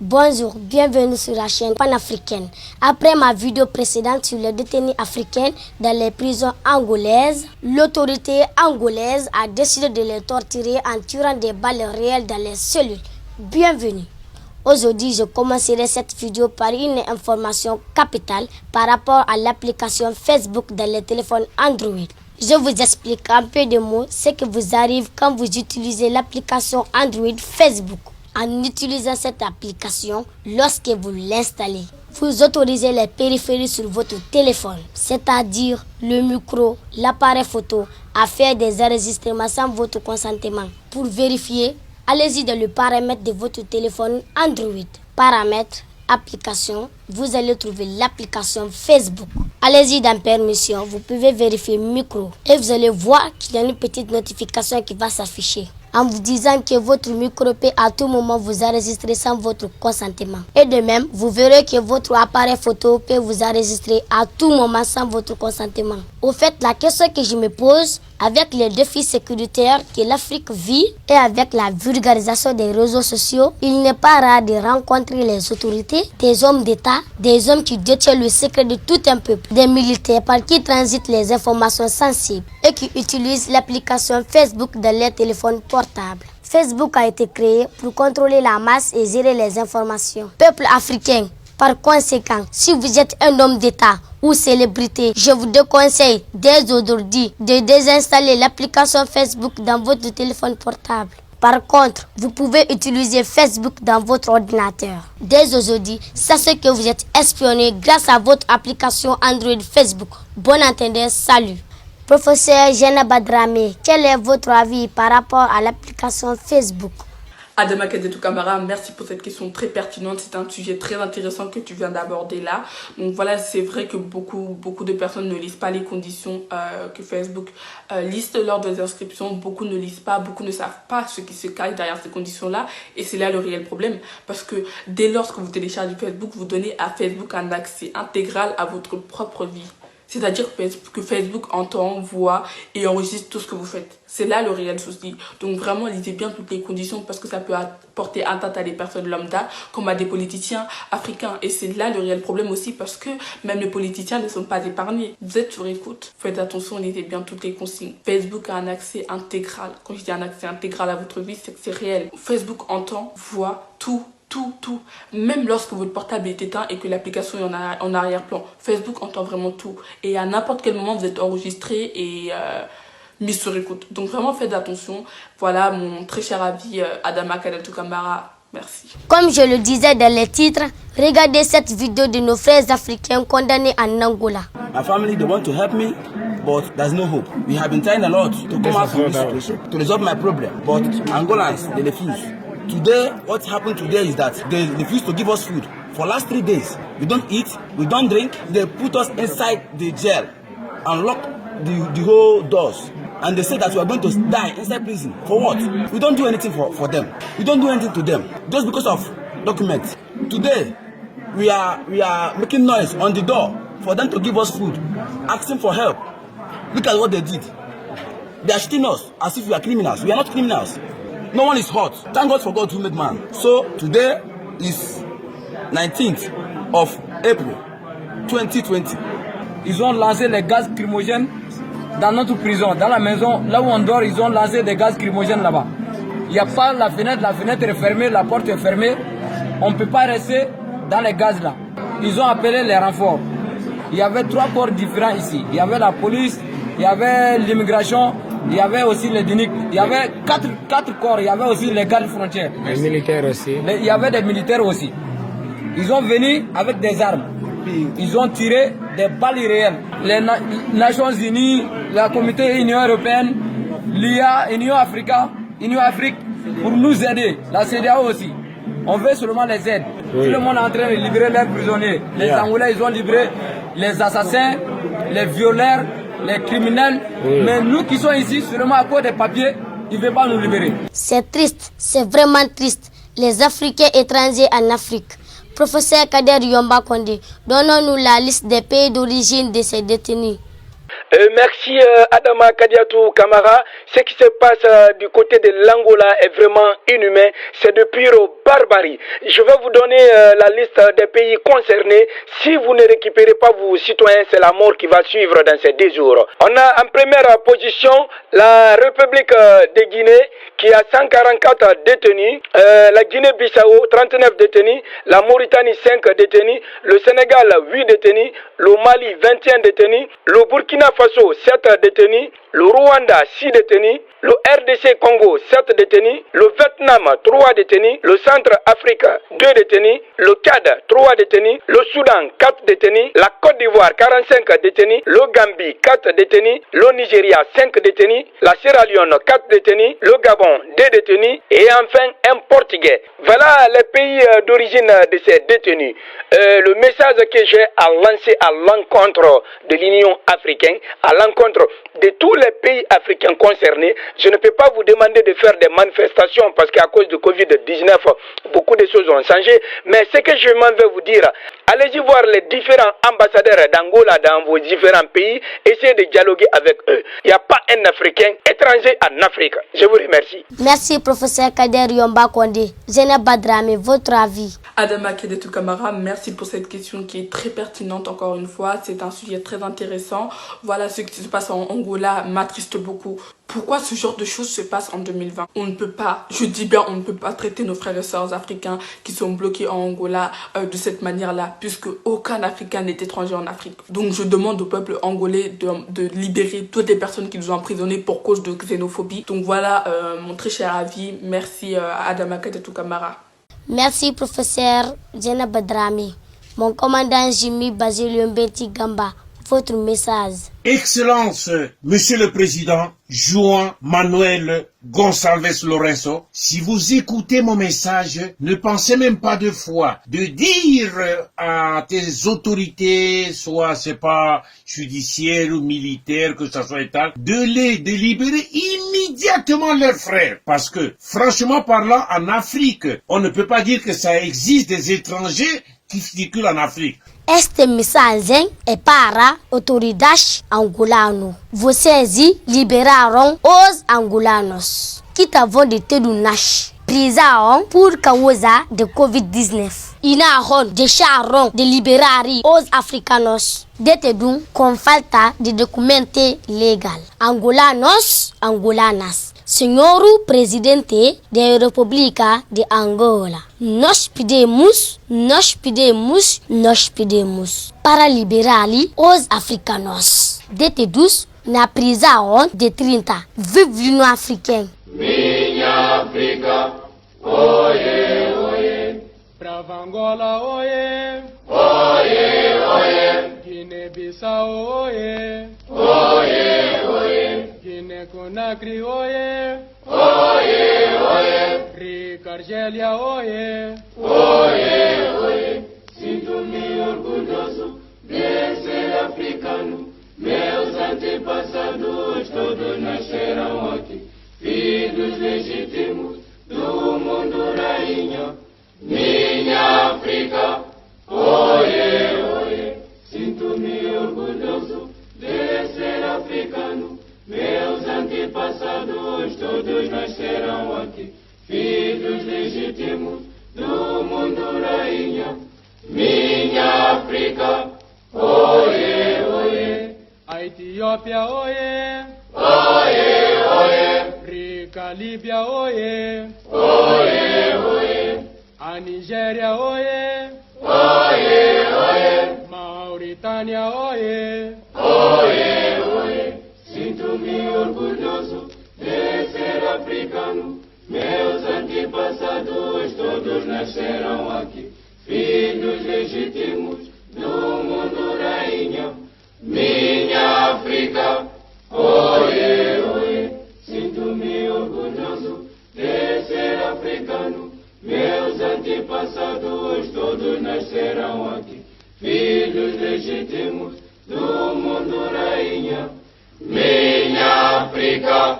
Bonjour, bienvenue sur la chaîne panafricaine. Après ma vidéo précédente sur les détenus africains dans les prisons angolaises, l'autorité angolaise a décidé de les torturer en tirant des balles réelles dans les cellules. Bienvenue. Aujourd'hui, je commencerai cette vidéo par une information capitale par rapport à l'application Facebook dans les téléphones Android. Je vous explique en peu de mots ce qui vous arrive quand vous utilisez l'application Android Facebook. En utilisant cette application, lorsque vous l'installez, vous autorisez les périphéries sur votre téléphone, c'est-à-dire le micro, l'appareil photo, à faire des enregistrements sans votre consentement. Pour vérifier, allez-y dans le paramètre de votre téléphone Android. Paramètres, application, vous allez trouver l'application Facebook. Allez-y dans permission, vous pouvez vérifier micro et vous allez voir qu'il y a une petite notification qui va s'afficher en vous disant que votre micro peut à tout moment vous enregistrer sans votre consentement. Et de même, vous verrez que votre appareil photo peut vous enregistrer à tout moment sans votre consentement. Au fait, la question que je me pose, avec les défis sécuritaires que l'Afrique vit et avec la vulgarisation des réseaux sociaux, il n'est pas rare de rencontrer les autorités, des hommes d'État, des hommes qui détiennent le secret de tout un peuple, des militaires par qui transitent les informations sensibles et qui utilisent l'application Facebook dans les téléphones portables. Facebook a été créé pour contrôler la masse et gérer les informations. Peuple africain, par conséquent, si vous êtes un homme d'État ou célébrité, je vous déconseille dès aujourd'hui de désinstaller l'application Facebook dans votre téléphone portable. Par contre, vous pouvez utiliser Facebook dans votre ordinateur. Dès aujourd'hui, sachez que vous êtes espionné grâce à votre application Android Facebook. Bon entendeur, salut. Professeur Jena Badrame, quel est votre avis par rapport à l'application Facebook? Adama Kadetou Kamara, merci pour cette question très pertinente. C'est un sujet très intéressant que tu viens d'aborder là. Donc voilà, c'est vrai que beaucoup de personnes ne lisent pas les conditions que Facebook liste lors des inscriptions. Beaucoup ne lisent pas, beaucoup ne savent pas ce qui se cache derrière ces conditions-là. Et c'est là le réel problème. Parce que dès lors que vous téléchargez Facebook, vous donnez à Facebook un accès intégral à votre propre vie. C'est-à-dire que Facebook entend, voit et enregistre tout ce que vous faites. C'est là le réel souci. Donc vraiment, lisez bien toutes les conditions parce que ça peut apporter atteinte à des personnes lambda comme à des politiciens africains. Et c'est là le réel problème aussi parce que même les politiciens ne sont pas épargnés. Vous êtes sur écoute. Faites attention, lisez bien toutes les consignes. Facebook a un accès intégral. Quand je dis un accès intégral à votre vie, c'est que c'est réel. Facebook entend, voit tout. Tout. Même lorsque votre portable est éteint et que l'application est en arrière-plan, Facebook entend vraiment tout. Et à n'importe quel moment, vous êtes enregistré et mis sur écoute. Donc vraiment, faites attention. Voilà mon très cher avis, Adama Kadetou Kamara. Merci. Comme je le disais dans les titres, regardez cette vidéo de nos frères africains condamnés en Angola. My family, they want to help me, but there's no hope. We have been trying a lot to come out from this situation, to resolve my problem, but Angolans, they refuse. Today, what happened today is that they refuse to give us food. For last 3 days, we don't eat, we don't drink. They put us inside the jail and lock the whole doors. And they say that we are going to die inside prison. For what? We don't do anything for them. We don't do anything to them. Just because of documents. Today, we are making noise on the door for them to give us food, asking for help. Look at what they did. They are shooting us as if we are criminals. We are not criminals. No one is hurt. Thank God for God who made man. So today is 19th of April 2020. Ils ont lancé les gaz crimogènes dans notre prison, dans la maison, là où on dort, ils ont lancé des gaz crimogènes là-bas. Il n'y a pas la fenêtre est fermée, la porte est fermée. On ne peut pas rester dans les gaz là. Ils ont appelé les renforts. Il y avait 3 corps différents ici. Il y avait la police, il y avait l'immigration, il y avait aussi les DINIC, il y avait 4 corps, il y avait aussi les gardes frontières. Les militaires aussi. Il y avait des militaires aussi. Ils ont venu avec des armes. Ils ont tiré des balles réelles. Les Nations Unies, la Comité Union Européenne, l'IA, Union Afrique, pour nous aider. La CEDEAO aussi. On veut seulement les aides. Oui. Tout le monde est en train de libérer leurs prisonniers. Les Angolais, ils ont livré les assassins, les violeurs, les criminels, mais nous qui sommes ici seulement à cause des papiers, ils ne veulent pas nous libérer. C'est triste, c'est vraiment triste. Les Africains étrangers en Afrique. Professeur Kader Yomba Kondé, donnons-nous la liste des pays d'origine de ces détenus. Merci Adama Kadiatou Kamara. Ce qui se passe du côté de l'Angola est vraiment inhumain. C'est de pure barbarie. Je vais vous donner la liste des pays concernés. Si vous ne récupérez pas vos citoyens, c'est la mort qui va suivre dans ces 10 jours. On a en première position la République de Guinée qui a 144 détenus. La Guinée-Bissau, 39 détenus. La Mauritanie, 5 détenus. Le Sénégal, 8 détenus. Le Mali, 21 détenus. Le Burkina Faso, 7 détenus. Le Rwanda, 6 détenus. Le RDC Congo, 7 détenus. Le Vietnam, 3 détenus. Le Centre-Afrique, 2 détenus. Le Tchad, 3 détenus. Le Soudan, 4 détenus. La Côte d'Ivoire, 45 détenus. Le Gambie, 4 détenus. Le Nigeria, 5 détenus. La Sierra Leone, 4 détenus. Le Gabon, 2 détenus. Et enfin, un Portugais. Voilà les pays d'origine de ces détenus. Le message que j'ai à lancer à l'encontre de l'Union africaine, à l'encontre de tous les pays africains concernés, je ne peux pas vous demander de faire des manifestations parce qu'à cause de Covid-19, beaucoup de choses ont changé. Mais ce que je m'en vais vous dire, allez-y voir les différents ambassadeurs d'Angola dans vos différents pays, essayez de dialoguer avec eux. Il n'y a pas un Africain étranger en Afrique. Je vous remercie. Merci, professeur Kader Yomba Kondé. Zainab Badrame, votre avis? Adama Kadiatou Kamara, merci pour cette question qui est très pertinente encore une fois. C'est un sujet très intéressant. Voilà, ce qui se passe en Angola m'attriste beaucoup. Pourquoi ce genre de choses se passe en 2020? On ne peut pas, je dis bien, on ne peut pas traiter nos frères et sœurs africains qui sont bloqués en Angola de cette manière-là, puisque aucun Africain n'est étranger en Afrique. Donc je demande au peuple angolais de libérer toutes les personnes qui nous ont emprisonnés pour cause de xénophobie. Donc voilà mon très cher avis. Merci Adama Kadiatou Kamara. Merci, professeur Zainab Badrame. Mon commandant Jimmy Basilio Mbeti Gamba, votre message. Excellence, Monsieur le Président, Juan Manuel Gonçalves Lorenzo, si vous écoutez mon message, ne pensez même pas deux fois de dire à tes autorités, soit c'est pas judiciaire ou militaire, que ça soit état, de libérer immédiatement leurs frères. Parce que, franchement parlant, en Afrique, on ne peut pas dire que ça existe des étrangers qui circulent en Afrique. Este mensagem é para autoridades angolanas. Vocês liberaram os angolanos que estavam detidos prisão por causa de Covid-19. E não deixaram de liberar os africanos detidos com falta de documento legal. Angolanos, angolanas. Senhor Presidente da República de Angola, nós pedimos para liberar os africanos detidos na prisão de 30. Vive no africano. Minha África, oie, oie. Brava Angola, oie. Oie, oie. Guiné-Bissau, oie. Oie, oie. Guiné-Conakry, oie. Oie, oie. Rica Argélia, oie. Oie, oie. Sinto-me orgulhoso de ser africano. Meus antepassados todos nasceram aqui. Filhos legítimos do mundo, rainha. Minha África, oie, oie. Sinto-me orgulhoso de ser africano. Meus antepassados todos nasceram aqui. Filhos legítimos do mundo, rainha. Minha África, oie, oie. A Etiópia, oie. Oie, oie. Rica Líbia, oie. Oie, oie. A Nigéria, oie. Oie, oie. Mauritânia, oie. Oie, oie. Sinto-me orgulhoso de ser africano. Meus antepassados todos nasceram aqui. Filhos legítimos do mundo, rainha. Minha África, oie, oie. Sinto-me orgulhoso de ser africano. Meus antepassados todos nasceram aqui. Filhos legítimos do mundo, rainha. Minha África,